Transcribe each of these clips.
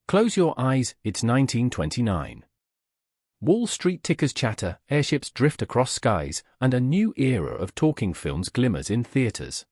Close your eyes, it's 1929. Wall Street tickers chatter, airships drift across skies, and a new era of talking films glimmers in theaters.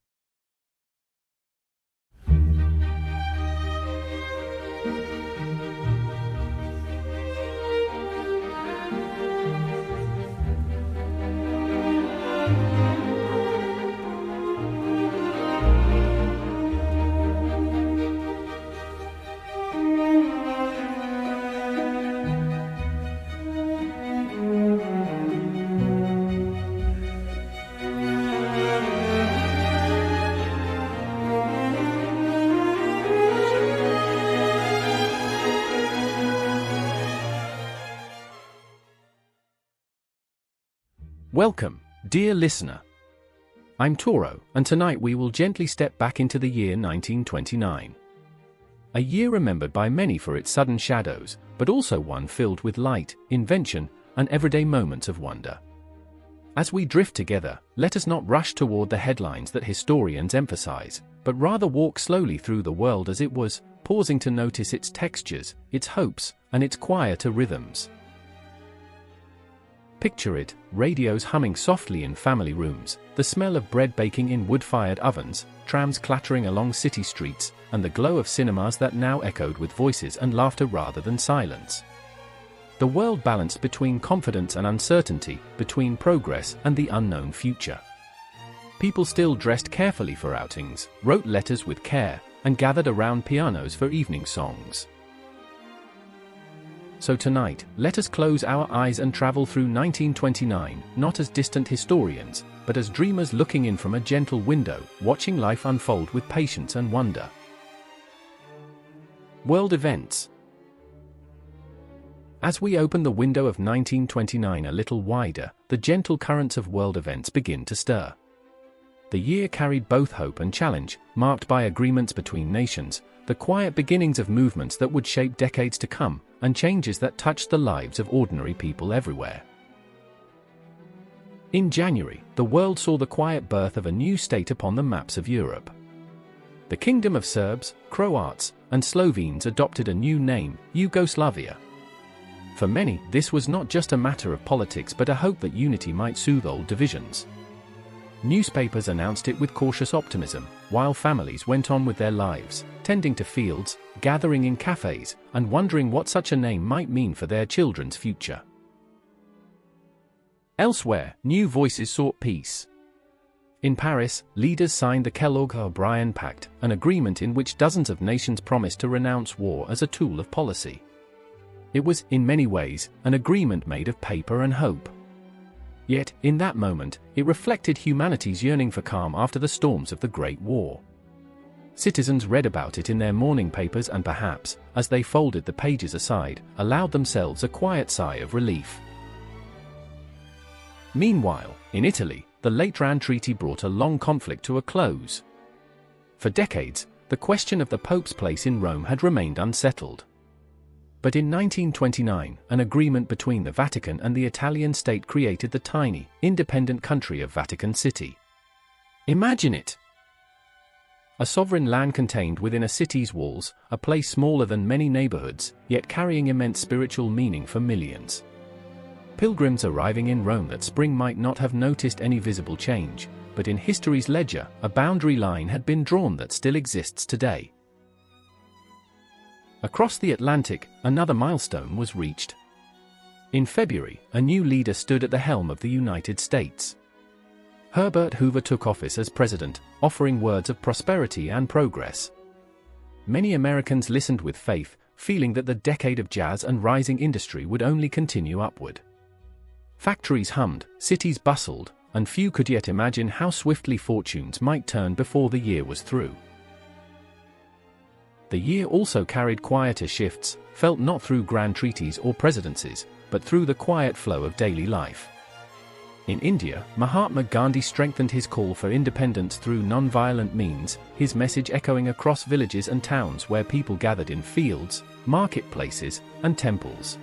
Welcome, dear listener. I'm Toro, and tonight we will gently step back into the year 1929. A year remembered by many for its sudden shadows, but also one filled with light, invention, and everyday moments of wonder. As we drift together, let us not rush toward the headlines that historians emphasize, but rather walk slowly through the world as it was, pausing to notice its textures, its hopes, and its quieter rhythms. Picture it, radios humming softly in family rooms, the smell of bread baking in wood-fired ovens, trams clattering along city streets, and the glow of cinemas that now echoed with voices and laughter rather than silence. The world balanced between confidence and uncertainty, between progress and the unknown future. People still dressed carefully for outings, wrote letters with care, and gathered around pianos for evening songs. So tonight, let us close our eyes and travel through 1929, not as distant historians, but as dreamers looking in from a gentle window, watching life unfold with patience and wonder. World events. As we open the window of 1929 a little wider, the gentle currents of world events begin to stir. The year carried both hope and challenge, marked by agreements between nations, the quiet beginnings of movements that would shape decades to come, and changes that touched the lives of ordinary people everywhere. In January, the world saw the quiet birth of a new state upon the maps of Europe. The Kingdom of Serbs, Croats, and Slovenes adopted a new name, Yugoslavia. For many, this was not just a matter of politics but a hope that unity might soothe old divisions. Newspapers announced it with cautious optimism, while families went on with their lives, tending to fields, gathering in cafes, and wondering what such a name might mean for their children's future. Elsewhere, new voices sought peace. In Paris, leaders signed the Kellogg-O'Brien Pact, an agreement in which dozens of nations promised to renounce war as a tool of policy. It was, in many ways, an agreement made of paper and hope. Yet, in that moment, it reflected humanity's yearning for calm after the storms of the Great War. Citizens read about it in their morning papers and perhaps, as they folded the pages aside, allowed themselves a quiet sigh of relief. Meanwhile, in Italy, the Lateran Treaty brought a long conflict to a close. For decades, the question of the Pope's place in Rome had remained unsettled. But in 1929, an agreement between the Vatican and the Italian state created the tiny, independent country of Vatican City. Imagine it! A sovereign land contained within a city's walls, a place smaller than many neighborhoods, yet carrying immense spiritual meaning for millions. Pilgrims arriving in Rome that spring might not have noticed any visible change, but in history's ledger, a boundary line had been drawn that still exists today. Across the Atlantic, another milestone was reached. In February, a new leader stood at the helm of the United States. Herbert Hoover took office as president, offering words of prosperity and progress. Many Americans listened with faith, feeling that the decade of jazz and rising industry would only continue upward. Factories hummed, cities bustled, and few could yet imagine how swiftly fortunes might turn before the year was through. The year also carried quieter shifts, felt not through grand treaties or presidencies, but through the quiet flow of daily life. In India, Mahatma Gandhi strengthened his call for independence through non-violent means, his message echoing across villages and towns where people gathered in fields, marketplaces, and temples.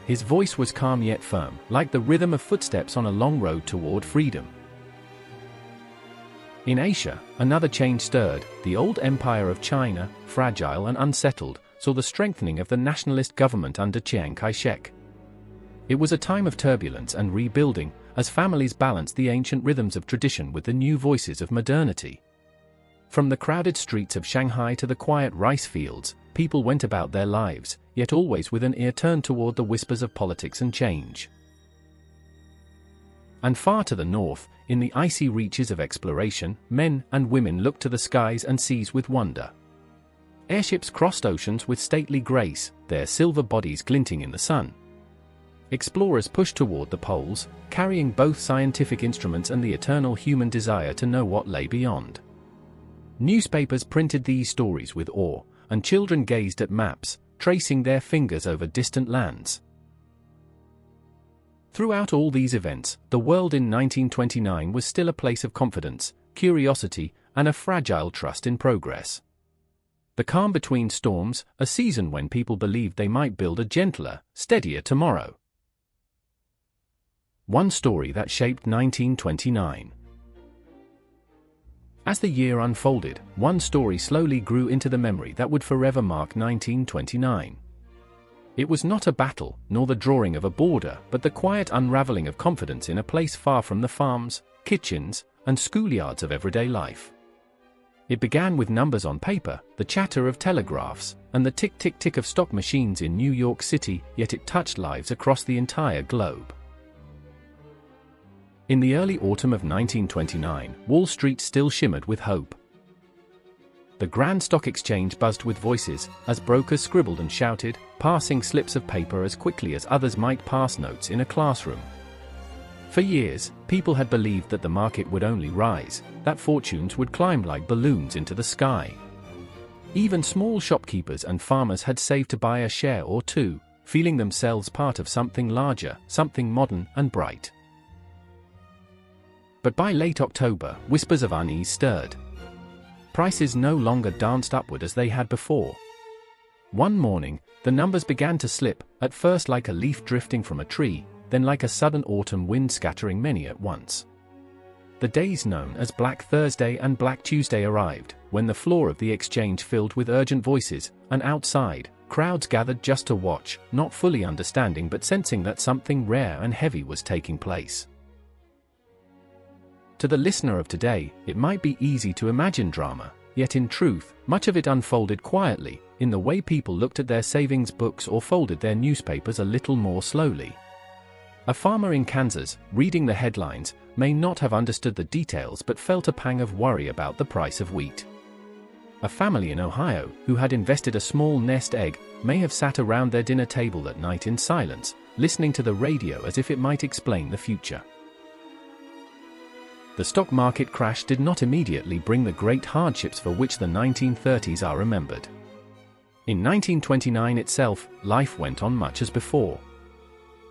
His voice was calm yet firm, like the rhythm of footsteps on a long road toward freedom. In Asia, another change stirred. The old empire of China, fragile and unsettled, saw the strengthening of the nationalist government under Chiang Kai-shek. It was a time of turbulence and rebuilding, as families balanced the ancient rhythms of tradition with the new voices of modernity. From the crowded streets of Shanghai to the quiet rice fields, people went about their lives, yet always with an ear turned toward the whispers of politics and change. And far to the north, in the icy reaches of exploration, men and women looked to the skies and seas with wonder. Airships crossed oceans with stately grace, their silver bodies glinting in the sun. Explorers pushed toward the poles, carrying both scientific instruments and the eternal human desire to know what lay beyond. Newspapers printed these stories with awe, and children gazed at maps, tracing their fingers over distant lands. Throughout all these events, the world in 1929 was still a place of confidence, curiosity, and a fragile trust in progress. The calm between storms, a season when people believed they might build a gentler, steadier tomorrow. One story that shaped 1929. As the year unfolded, one story slowly grew into the memory that would forever mark 1929. It was not a battle, nor the drawing of a border, but the quiet unraveling of confidence in a place far from the farms, kitchens, and schoolyards of everyday life. It began with numbers on paper, the chatter of telegraphs, and the tick-tick-tick of stock machines in New York City, yet it touched lives across the entire globe. In the early autumn of 1929, Wall Street still shimmered with hope. The Grand Stock Exchange buzzed with voices, as brokers scribbled and shouted, passing slips of paper as quickly as others might pass notes in a classroom. For years, people had believed that the market would only rise, that fortunes would climb like balloons into the sky. Even small shopkeepers and farmers had saved to buy a share or two, feeling themselves part of something larger, something modern and bright. But by late October, whispers of unease stirred. Prices no longer danced upward as they had before. One morning, the numbers began to slip, at first like a leaf drifting from a tree, then like a sudden autumn wind scattering many at once. The days known as Black Thursday and Black Tuesday arrived, when the floor of the exchange filled with urgent voices, and outside, crowds gathered just to watch, not fully understanding but sensing that something rare and heavy was taking place. To the listener of today, it might be easy to imagine drama, yet in truth, much of it unfolded quietly, in the way people looked at their savings books or folded their newspapers a little more slowly. A farmer in Kansas, reading the headlines, may not have understood the details but felt a pang of worry about the price of wheat. A family in Ohio, who had invested a small nest egg, may have sat around their dinner table at night in silence, listening to the radio as if it might explain the future. The stock market crash did not immediately bring the great hardships for which the 1930s are remembered. In 1929 itself, life went on much as before.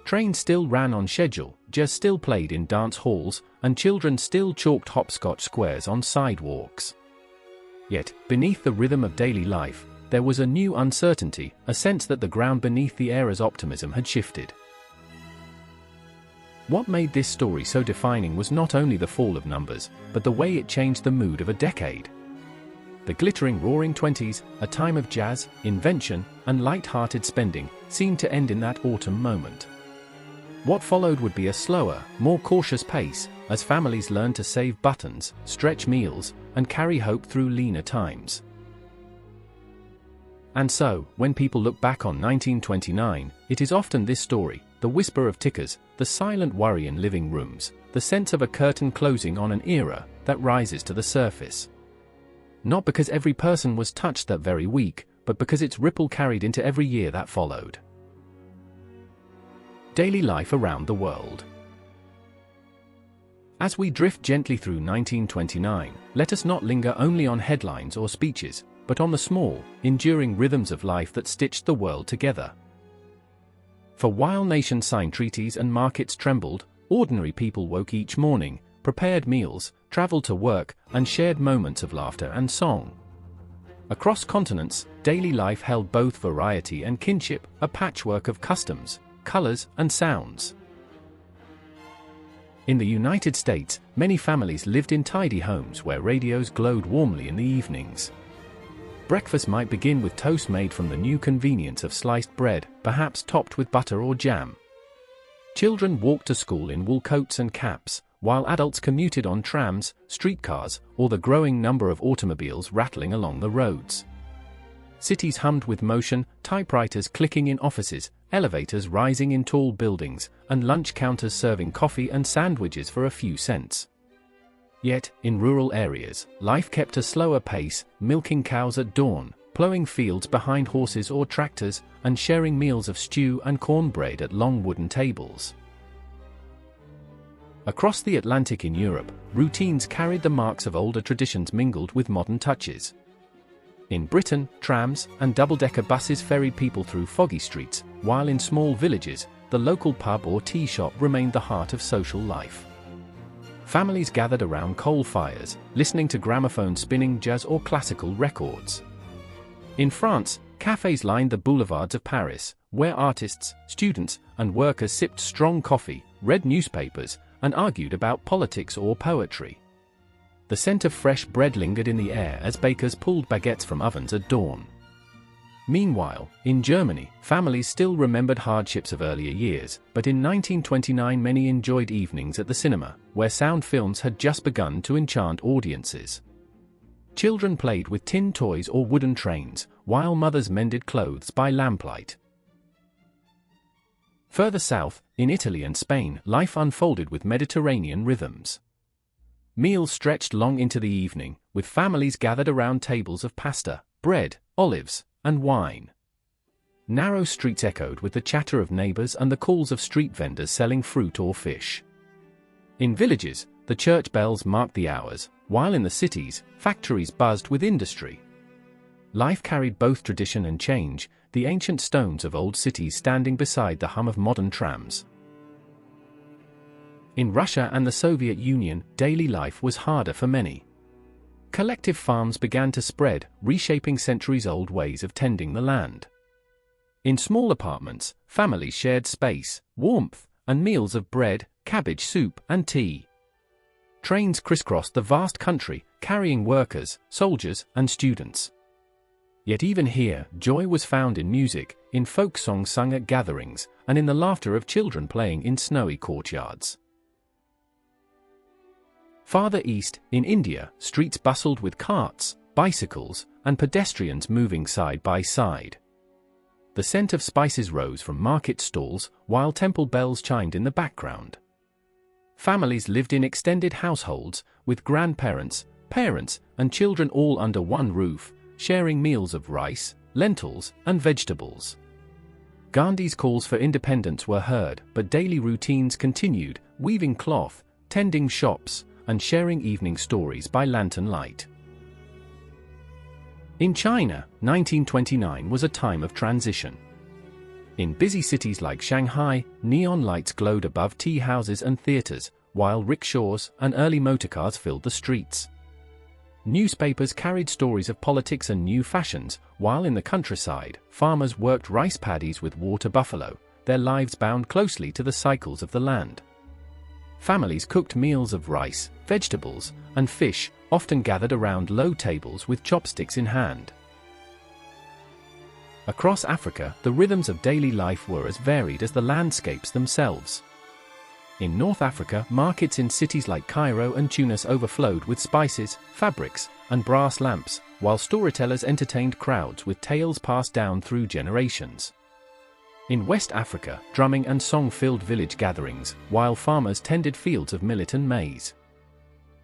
Trains still ran on schedule, jazz still played in dance halls, and children still chalked hopscotch squares on sidewalks. Yet, beneath the rhythm of daily life, there was a new uncertainty, a sense that the ground beneath the era's optimism had shifted. What made this story so defining was not only the fall of numbers, but the way it changed the mood of a decade. The glittering Roaring Twenties, a time of jazz, invention, and light-hearted spending, seemed to end in that autumn moment. What followed would be a slower, more cautious pace, as families learned to save buttons, stretch meals, and carry hope through leaner times. And so, when people look back on 1929, it is often this story, the whisper of tickers, the silent worry in living rooms, the sense of a curtain closing on an era, that rises to the surface. Not because every person was touched that very week, but because its ripple carried into every year that followed. Daily life around the world. As we drift gently through 1929, let us not linger only on headlines or speeches, but on the small, enduring rhythms of life that stitched the world together. For while nations signed treaties and markets trembled, ordinary people woke each morning, prepared meals, traveled to work, and shared moments of laughter and song. Across continents, daily life held both variety and kinship, a patchwork of customs, colors, and sounds. In the United States, many families lived in tidy homes where radios glowed warmly in the evenings. Breakfast might begin with toast made from the new convenience of sliced bread, perhaps topped with butter or jam. Children walked to school in wool coats and caps, while adults commuted on trams, streetcars, or the growing number of automobiles rattling along the roads. Cities hummed with motion, typewriters clicking in offices, elevators rising in tall buildings, and lunch counters serving coffee and sandwiches for a few cents. Yet, in rural areas, life kept a slower pace, milking cows at dawn, plowing fields behind horses or tractors, and sharing meals of stew and cornbread at long wooden tables. Across the Atlantic in Europe, routines carried the marks of older traditions mingled with modern touches. In Britain, trams and double-decker buses ferried people through foggy streets, while in small villages, the local pub or tea shop remained the heart of social life. Families gathered around coal fires, listening to gramophone spinning jazz or classical records. In France, cafes lined the boulevards of Paris, where artists, students, and workers sipped strong coffee, read newspapers, and argued about politics or poetry. The scent of fresh bread lingered in the air as bakers pulled baguettes from ovens at dawn. Meanwhile, in Germany, families still remembered hardships of earlier years, but in 1929 many enjoyed evenings at the cinema, where sound films had just begun to enchant audiences. Children played with tin toys or wooden trains, while mothers mended clothes by lamplight. Further south, in Italy and Spain, life unfolded with Mediterranean rhythms. Meals stretched long into the evening, with families gathered around tables of pasta, bread, olives, and wine. Narrow streets echoed with the chatter of neighbors and the calls of street vendors selling fruit or fish. In villages, the church bells marked the hours, while in the cities, factories buzzed with industry. Life carried both tradition and change, the ancient stones of old cities standing beside the hum of modern trams. In Russia and the Soviet Union, daily life was harder for many. Collective farms began to spread, reshaping centuries-old ways of tending the land. In small apartments, families shared space, warmth, and meals of bread, cabbage soup, and tea. Trains crisscrossed the vast country, carrying workers, soldiers, and students. Yet even here, joy was found in music, in folk songs sung at gatherings, and in the laughter of children playing in snowy courtyards. Farther east, in India, streets bustled with carts, bicycles, and pedestrians moving side by side. The scent of spices rose from market stalls, while temple bells chimed in the background. Families lived in extended households, with grandparents, parents, and children all under one roof, sharing meals of rice, lentils, and vegetables. Gandhi's calls for independence were heard, but daily routines continued, weaving cloth, tending shops, and sharing evening stories by lantern light. In China, 1929 was a time of transition. In busy cities like Shanghai, neon lights glowed above tea houses and theaters, while rickshaws and early motorcars filled the streets. Newspapers carried stories of politics and new fashions, while in the countryside, farmers worked rice paddies with water buffalo, their lives bound closely to the cycles of the land. Families cooked meals of rice, vegetables, and fish, often gathered around low tables with chopsticks in hand. Across Africa, the rhythms of daily life were as varied as the landscapes themselves. In North Africa, markets in cities like Cairo and Tunis overflowed with spices, fabrics, and brass lamps, while storytellers entertained crowds with tales passed down through generations. In West Africa, drumming and song filled village gatherings, while farmers tended fields of millet and maize.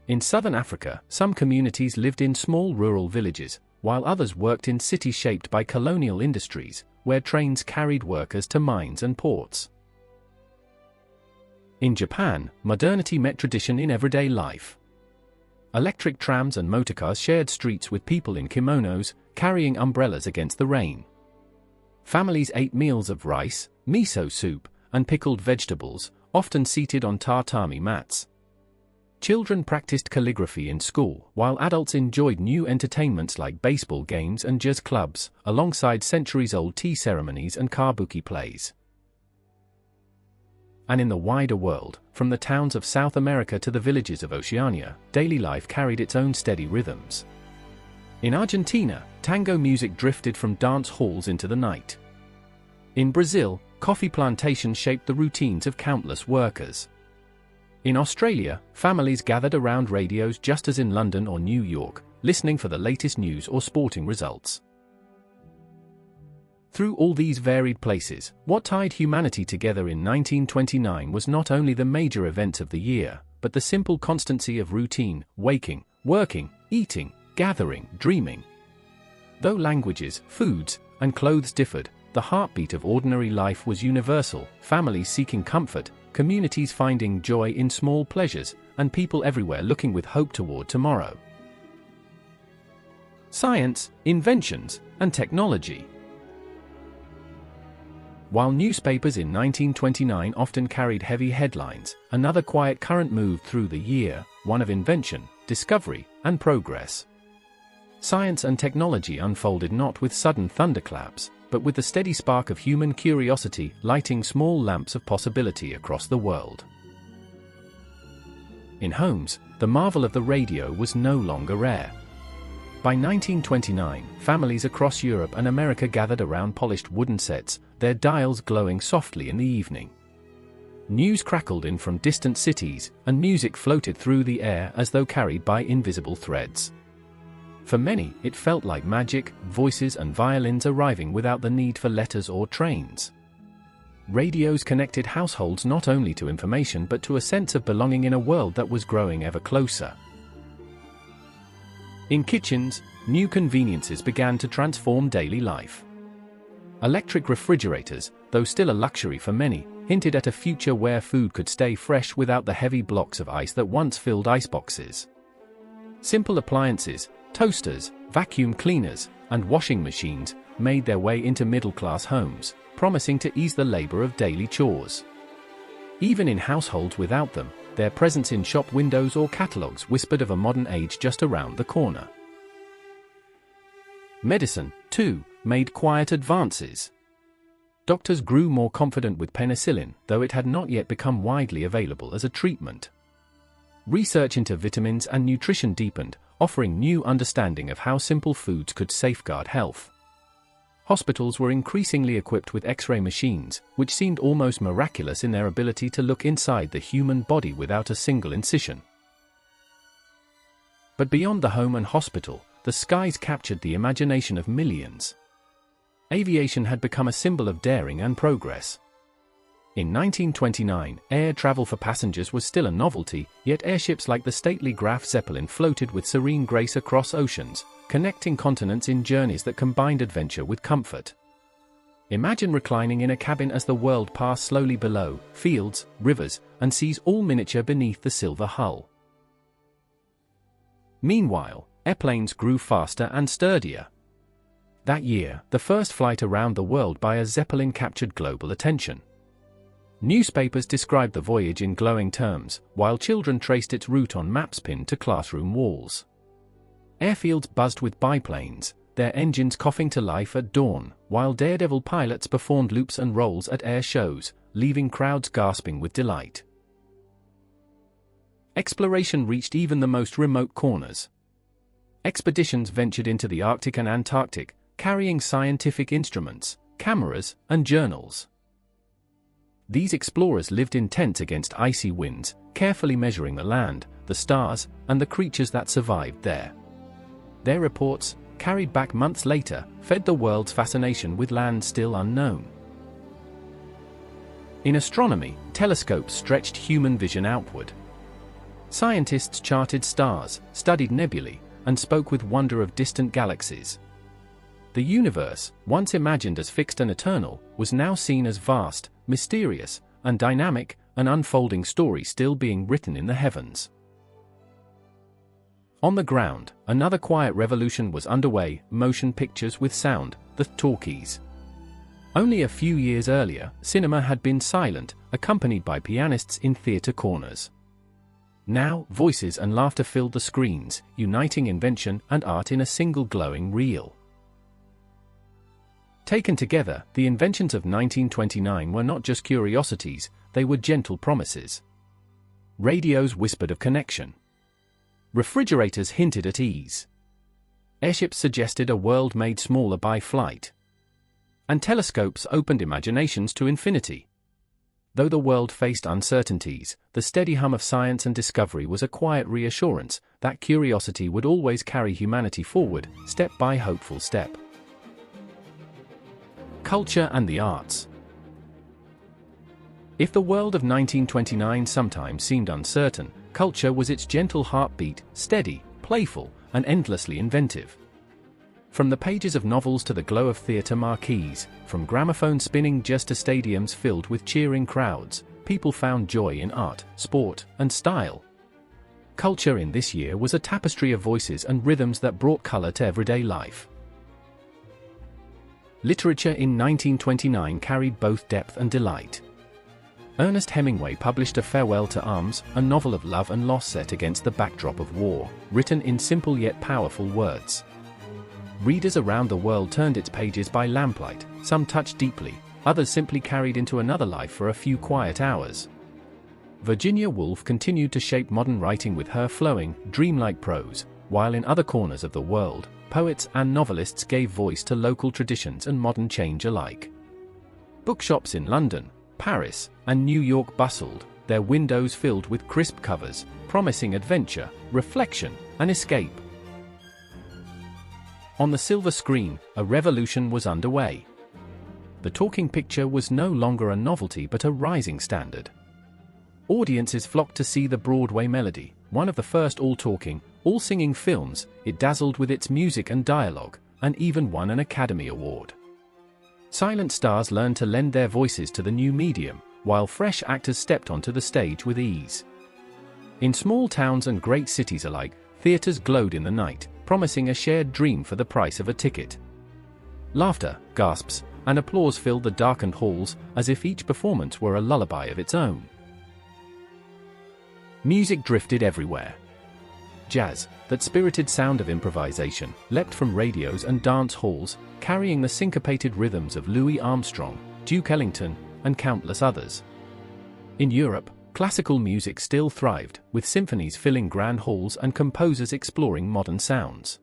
In Southern Africa, some communities lived in small rural villages, while others worked in cities shaped by colonial industries, where trains carried workers to mines and ports. In Japan, modernity met tradition in everyday life. Electric trams and motorcars shared streets with people in kimonos, carrying umbrellas against the rain. Families ate meals of rice, miso soup, and pickled vegetables, often seated on tatami mats. Children practiced calligraphy in school, while adults enjoyed new entertainments like baseball games and jazz clubs, alongside centuries-old tea ceremonies and kabuki plays. And in the wider world, from the towns of South America to the villages of Oceania, daily life carried its own steady rhythms. In Argentina, tango music drifted from dance halls into the night. In Brazil, coffee plantations shaped the routines of countless workers. In Australia, families gathered around radios just as in London or New York, listening for the latest news or sporting results. Through all these varied places, what tied humanity together in 1929 was not only the major events of the year, but the simple constancy of routine: waking, working, eating, gathering, dreaming. Though languages, foods, and clothes differed, the heartbeat of ordinary life was universal: families seeking comfort, communities finding joy in small pleasures, and people everywhere looking with hope toward tomorrow. Science, inventions, and technology. While newspapers in 1929 often carried heavy headlines, another quiet current moved through the year, one of invention, discovery, and progress. Science and technology unfolded not with sudden thunderclaps, but with the steady spark of human curiosity lighting small lamps of possibility across the world. In homes, the marvel of the radio was no longer rare. By 1929, families across Europe and America gathered around polished wooden sets, their dials glowing softly in the evening. News crackled in from distant cities, and music floated through the air as though carried by invisible threads. For many, it felt like magic, voices and violins arriving without the need for letters or trains. Radios connected households not only to information but to a sense of belonging in a world that was growing ever closer. In kitchens, new conveniences began to transform daily life. Electric refrigerators, though still a luxury for many, hinted at a future where food could stay fresh without the heavy blocks of ice that once filled iceboxes. Simple appliances, toasters, vacuum cleaners, and washing machines made their way into middle-class homes, promising to ease the labor of daily chores. Even in households without them, their presence in shop windows or catalogs whispered of a modern age just around the corner. Medicine, too, made quiet advances. Doctors grew more confident with penicillin, though it had not yet become widely available as a treatment. Research into vitamins and nutrition deepened, offering new understanding of how simple foods could safeguard health. Hospitals were increasingly equipped with X-ray machines, which seemed almost miraculous in their ability to look inside the human body without a single incision. But beyond the home and hospital, the skies captured the imagination of millions. Aviation had become a symbol of daring and progress. In 1929, air travel for passengers was still a novelty, yet airships like the stately Graf Zeppelin floated with serene grace across oceans, connecting continents in journeys that combined adventure with comfort. Imagine reclining in a cabin as the world passed slowly below, fields, rivers, and seas all miniature beneath the silver hull. Meanwhile, airplanes grew faster and sturdier. That year, the first flight around the world by a Zeppelin captured global attention. Newspapers described the voyage in glowing terms, while children traced its route on maps pinned to classroom walls. Airfields buzzed with biplanes, their engines coughing to life at dawn, while daredevil pilots performed loops and rolls at air shows, leaving crowds gasping with delight. Exploration reached even the most remote corners. Expeditions ventured into the Arctic and Antarctic, carrying scientific instruments, cameras, and journals. These explorers lived in tents against icy winds, carefully measuring the land, the stars, and the creatures that survived there. Their reports, carried back months later, fed the world's fascination with lands still unknown. In astronomy, telescopes stretched human vision outward. Scientists charted stars, studied nebulae, and spoke with wonder of distant galaxies. The universe, once imagined as fixed and eternal, was now seen as vast, mysterious, and dynamic, an unfolding story still being written in the heavens. On the ground, another quiet revolution was underway: motion pictures with sound, the talkies. Only a few years earlier, cinema had been silent, accompanied by pianists in theater corners. Now, voices and laughter filled the screens, uniting invention and art in a single glowing reel. Taken together, the inventions of 1929 were not just curiosities, they were gentle promises. Radios whispered of connection. Refrigerators hinted at ease. Airships suggested a world made smaller by flight. And telescopes opened imaginations to infinity. Though the world faced uncertainties, the steady hum of science and discovery was a quiet reassurance that curiosity would always carry humanity forward, step by hopeful step. Culture and the arts. If the world of 1929 sometimes seemed uncertain, culture was its gentle heartbeat, steady, playful, and endlessly inventive. From the pages of novels to the glow of theatre marquees, from gramophone spinning just to stadiums filled with cheering crowds, people found joy in art, sport, and style. Culture in this year was a tapestry of voices and rhythms that brought colour to everyday life. Literature in 1929 carried both depth and delight. Ernest Hemingway published A Farewell to Arms, a novel of love and loss set against the backdrop of war, written in simple yet powerful words. Readers around the world turned its pages by lamplight, some touched deeply, others simply carried into another life for a few quiet hours. Virginia Woolf continued to shape modern writing with her flowing, dreamlike prose, while in other corners of the world, poets and novelists gave voice to local traditions and modern change alike. Bookshops in London, Paris, and New York bustled, their windows filled with crisp covers, promising adventure, reflection, and escape. On the silver screen, a revolution was underway. The talking picture was no longer a novelty but a rising standard. Audiences flocked to see the Broadway Melody, one of the first all-talking, all-singing films. It dazzled with its music and dialogue, and even won an Academy Award. Silent stars learned to lend their voices to the new medium, while fresh actors stepped onto the stage with ease. In small towns and great cities alike, theaters glowed in the night, promising a shared dream for the price of a ticket. Laughter, gasps, and applause filled the darkened halls, as if each performance were a lullaby of its own. Music drifted everywhere. Jazz, that spirited sound of improvisation, leapt from radios and dance halls, carrying the syncopated rhythms of Louis Armstrong, Duke Ellington, and countless others. In Europe, classical music still thrived, with symphonies filling grand halls and composers exploring modern sounds.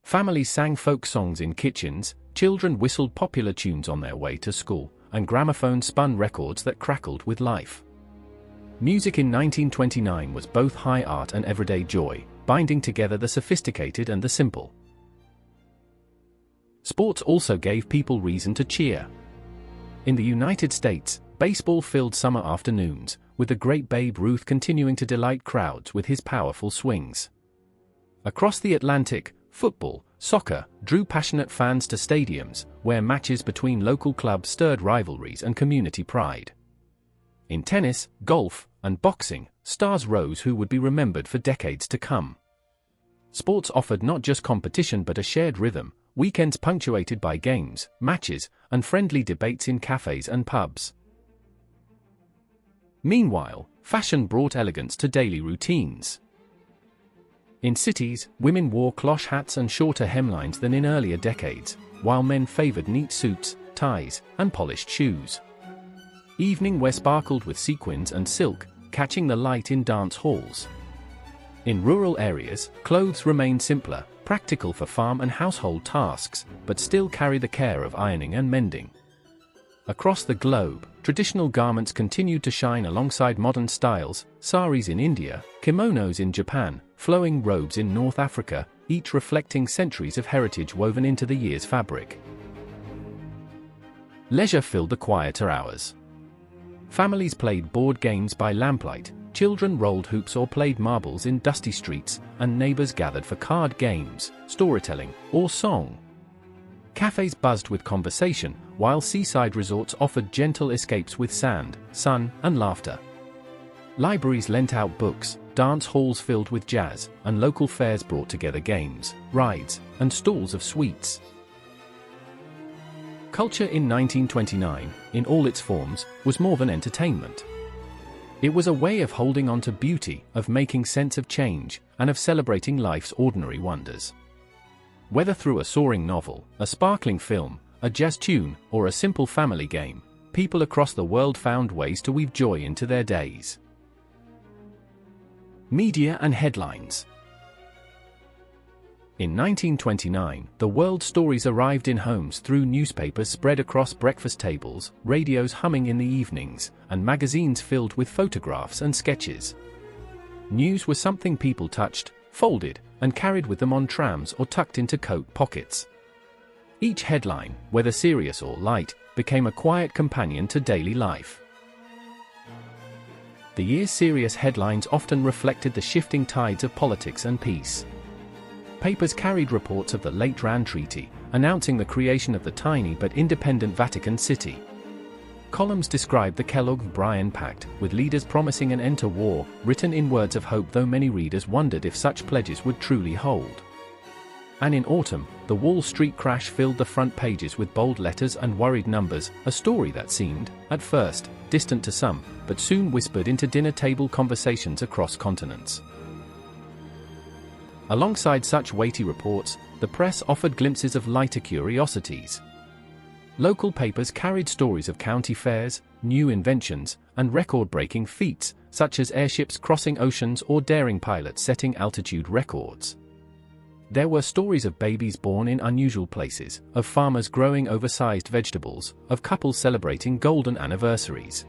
Families sang folk songs in kitchens, children whistled popular tunes on their way to school, and gramophones spun records that crackled with life. Music in 1929 was both high art and everyday joy, binding together the sophisticated and the simple. Sports also gave people reason to cheer. In the United States, baseball filled summer afternoons, with the great Babe Ruth continuing to delight crowds with his powerful swings. Across the Atlantic, football, soccer, drew passionate fans to stadiums, where matches between local clubs stirred rivalries and community pride. In tennis, golf, and boxing, stars rose who would be remembered for decades to come. Sports offered not just competition but a shared rhythm, weekends punctuated by games, matches, and friendly debates in cafes and pubs. Meanwhile, fashion brought elegance to daily routines. In cities, women wore cloche hats and shorter hemlines than in earlier decades, while men favored neat suits, ties, and polished shoes. Evening wear sparkled with sequins and silk, catching the light in dance halls. In rural areas, clothes remain simpler, practical for farm and household tasks, but still carry the care of ironing and mending. Across the globe, traditional garments continued to shine alongside modern styles, saris in India, kimonos in Japan, flowing robes in North Africa, each reflecting centuries of heritage woven into the year's fabric. Leisure filled the quieter hours. Families played board games by lamplight, children rolled hoops or played marbles in dusty streets, and neighbors gathered for card games, storytelling, or song. Cafes buzzed with conversation, while seaside resorts offered gentle escapes with sand, sun, and laughter. Libraries lent out books, dance halls filled with jazz, and local fairs brought together games, rides, and stalls of sweets. Culture in 1929, in all its forms, was more than entertainment. It was a way of holding on to beauty, of making sense of change, and of celebrating life's ordinary wonders. Whether through a soaring novel, a sparkling film, a jazz tune, or a simple family game, people across the world found ways to weave joy into their days. Media and headlines. In 1929, the world's stories arrived in homes through newspapers spread across breakfast tables, radios humming in the evenings, and magazines filled with photographs and sketches. News was something people touched, folded, and carried with them on trams or tucked into coat pockets. Each headline, whether serious or light, became a quiet companion to daily life. The year's serious headlines often reflected the shifting tides of politics and peace. Papers carried reports of the Lateran Treaty, announcing the creation of the tiny but independent Vatican City. Columns described the Kellogg-Briand Pact, with leaders promising an end to war, written in words of hope, though many readers wondered if such pledges would truly hold. And in autumn, the Wall Street crash filled the front pages with bold letters and worried numbers, a story that seemed, at first, distant to some, but soon whispered into dinner-table conversations across continents. Alongside such weighty reports, the press offered glimpses of lighter curiosities. Local papers carried stories of county fairs, new inventions, and record-breaking feats, such as airships crossing oceans or daring pilots setting altitude records. There were stories of babies born in unusual places, of farmers growing oversized vegetables, of couples celebrating golden anniversaries.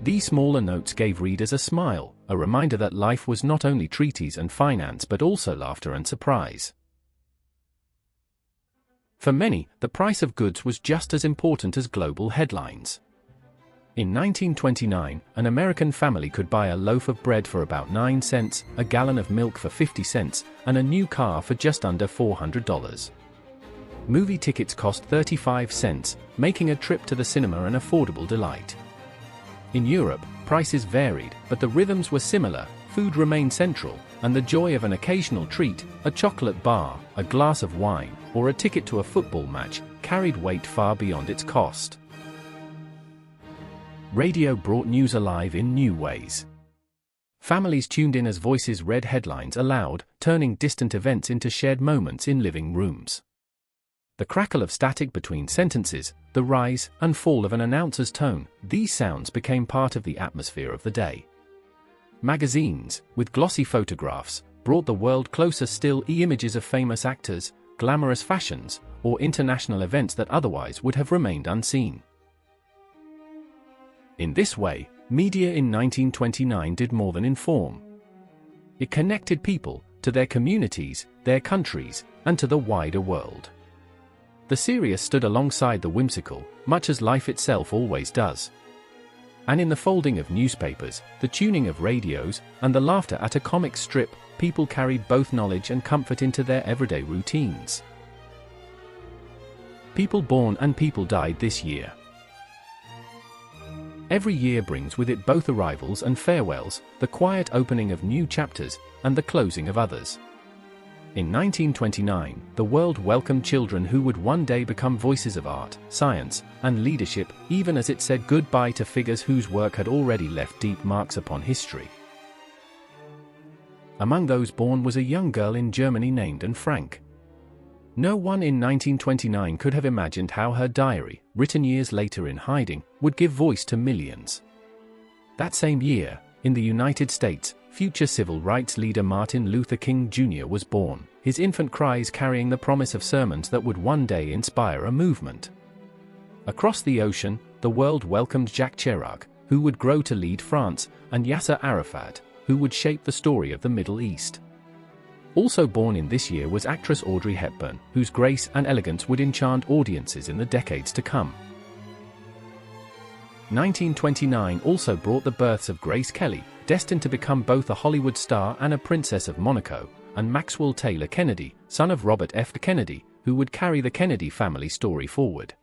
These smaller notes gave readers a smile, a reminder that life was not only treaties and finance but also laughter and surprise. For many, the price of goods was just as important as global headlines. In 1929, an American family could buy a loaf of bread for about 9 cents, a gallon of milk for 50 cents, and a new car for just under $400. Movie tickets cost 35 cents, making a trip to the cinema an affordable delight. In Europe, prices varied, but the rhythms were similar. Food remained central, and the joy of an occasional treat, a chocolate bar, a glass of wine, or a ticket to a football match, carried weight far beyond its cost. Radio brought news alive in new ways. Families tuned in as voices read headlines aloud, turning distant events into shared moments in living rooms. The crackle of static between sentences, the rise and fall of an announcer's tone, these sounds became part of the atmosphere of the day. Magazines, with glossy photographs, brought the world closer still. Images of famous actors, glamorous fashions, or international events that otherwise would have remained unseen. In this way, media in 1929 did more than inform. It connected people to their communities, their countries, and to the wider world. The serious stood alongside the whimsical, much as life itself always does. And in the folding of newspapers, the tuning of radios, and the laughter at a comic strip, people carried both knowledge and comfort into their everyday routines. People born and people died this year. Every year brings with it both arrivals and farewells, the quiet opening of new chapters, and the closing of others. In 1929, the world welcomed children who would one day become voices of art, science, and leadership, even as it said goodbye to figures whose work had already left deep marks upon history. Among those born was a young girl in Germany named Anne Frank. No one in 1929 could have imagined how her diary, written years later in hiding, would give voice to millions. That same year, in the United States, future civil rights leader Martin Luther King Jr. was born, his infant cries carrying the promise of sermons that would one day inspire a movement. Across the ocean, the world welcomed Jacques Chirac, who would grow to lead France, and Yasser Arafat, who would shape the story of the Middle East. Also born in this year was actress Audrey Hepburn, whose grace and elegance would enchant audiences in the decades to come. 1929 also brought the births of Grace Kelly, destined to become both a Hollywood star and a Princess of Monaco, and Maxwell Taylor Kennedy, son of Robert F. Kennedy, who would carry the Kennedy family story forward.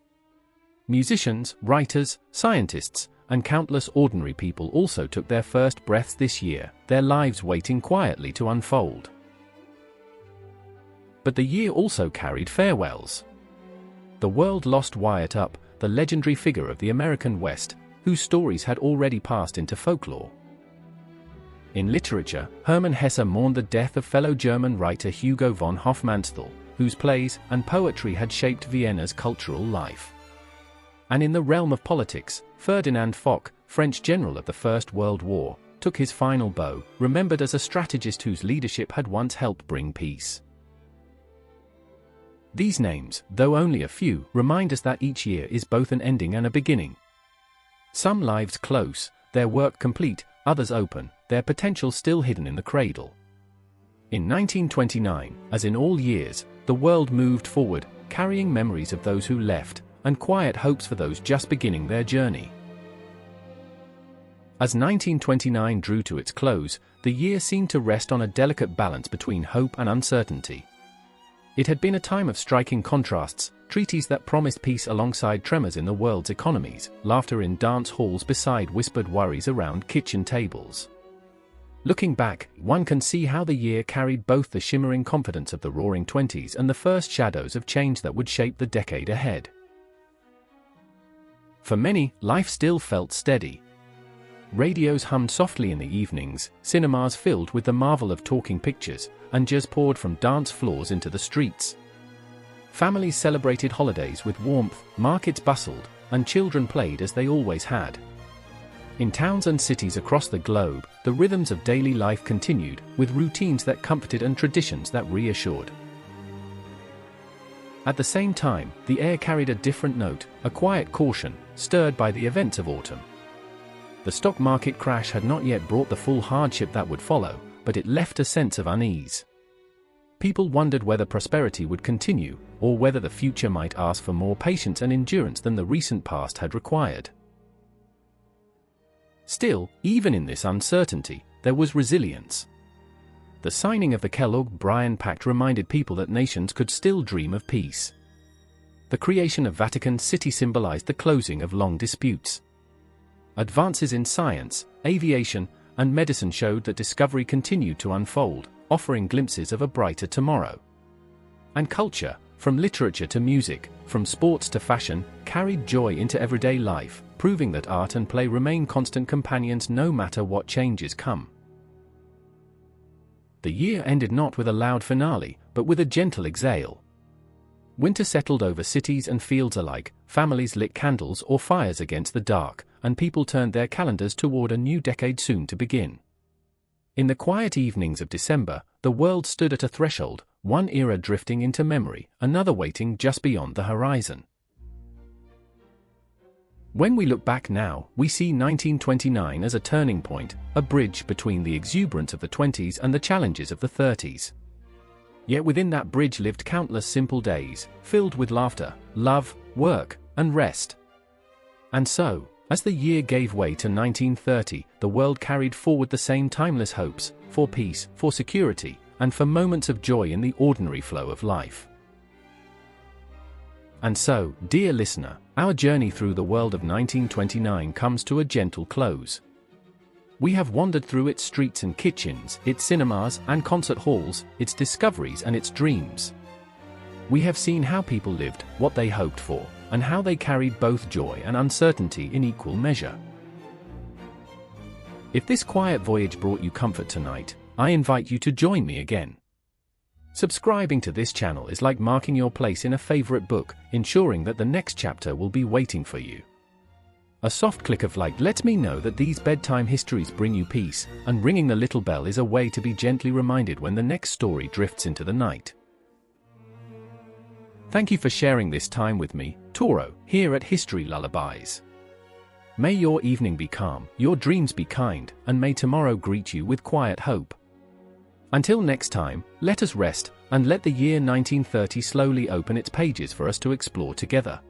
Musicians, writers, scientists, and countless ordinary people also took their first breaths this year, their lives waiting quietly to unfold. But the year also carried farewells. The world lost Wyatt Earp, the legendary figure of the American West, whose stories had already passed into folklore. In literature, Hermann Hesse mourned the death of fellow German writer Hugo von Hofmannsthal, whose plays and poetry had shaped Vienna's cultural life. And in the realm of politics, Ferdinand Foch, French general of the First World War, took his final bow, remembered as a strategist whose leadership had once helped bring peace. These names, though only a few, remind us that each year is both an ending and a beginning. Some lives close, their work complete, others open, their potential still hidden in the cradle. In 1929, as in all years, the world moved forward, carrying memories of those who left, and quiet hopes for those just beginning their journey. As 1929 drew to its close, the year seemed to rest on a delicate balance between hope and uncertainty. It had been a time of striking contrasts, treaties that promised peace alongside tremors in the world's economies, laughter in dance halls beside whispered worries around kitchen tables. Looking back, one can see how the year carried both the shimmering confidence of the Roaring Twenties and the first shadows of change that would shape the decade ahead. For many, life still felt steady. Radios hummed softly in the evenings, cinemas filled with the marvel of talking pictures, and jazz poured from dance floors into the streets. Families celebrated holidays with warmth, markets bustled, and children played as they always had. In towns and cities across the globe, the rhythms of daily life continued, with routines that comforted and traditions that reassured. At the same time, the air carried a different note, a quiet caution, stirred by the events of autumn. The stock market crash had not yet brought the full hardship that would follow, but it left a sense of unease. People wondered whether prosperity would continue, or whether the future might ask for more patience and endurance than the recent past had required. Still, even in this uncertainty, there was resilience. The signing of the Kellogg-Briand Pact reminded people that nations could still dream of peace. The creation of Vatican City symbolized the closing of long disputes. Advances in science, aviation, and medicine showed that discovery continued to unfold, offering glimpses of a brighter tomorrow. And culture, from literature to music, from sports to fashion, carried joy into everyday life, proving that art and play remain constant companions no matter what changes come. The year ended not with a loud finale, but with a gentle exhale. Winter settled over cities and fields alike, families lit candles or fires against the dark, and people turned their calendars toward a new decade soon to begin. In the quiet evenings of December, the world stood at a threshold, one era drifting into memory, another waiting just beyond the horizon. When we look back now, we see 1929 as a turning point, a bridge between the exuberance of the 20s and the challenges of the 30s. Yet within that bridge lived countless simple days, filled with laughter, love, work, and rest. And so, as the year gave way to 1930, the world carried forward the same timeless hopes, for peace, for security, and for moments of joy in the ordinary flow of life. And so, dear listener, our journey through the world of 1929 comes to a gentle close. We have wandered through its streets and kitchens, its cinemas and concert halls, its discoveries and its dreams. We have seen how people lived, what they hoped for, and how they carried both joy and uncertainty in equal measure. If this quiet voyage brought you comfort tonight, I invite you to join me again. Subscribing to this channel is like marking your place in a favorite book, ensuring that the next chapter will be waiting for you. A soft click of like lets me know that these bedtime histories bring you peace, and ringing the little bell is a way to be gently reminded when the next story drifts into the night. Thank you for sharing this time with me, Toro, here at History Lullabies. May your evening be calm, your dreams be kind, and may tomorrow greet you with quiet hope. Until next time, let us rest, and let the year 1930 slowly open its pages for us to explore together.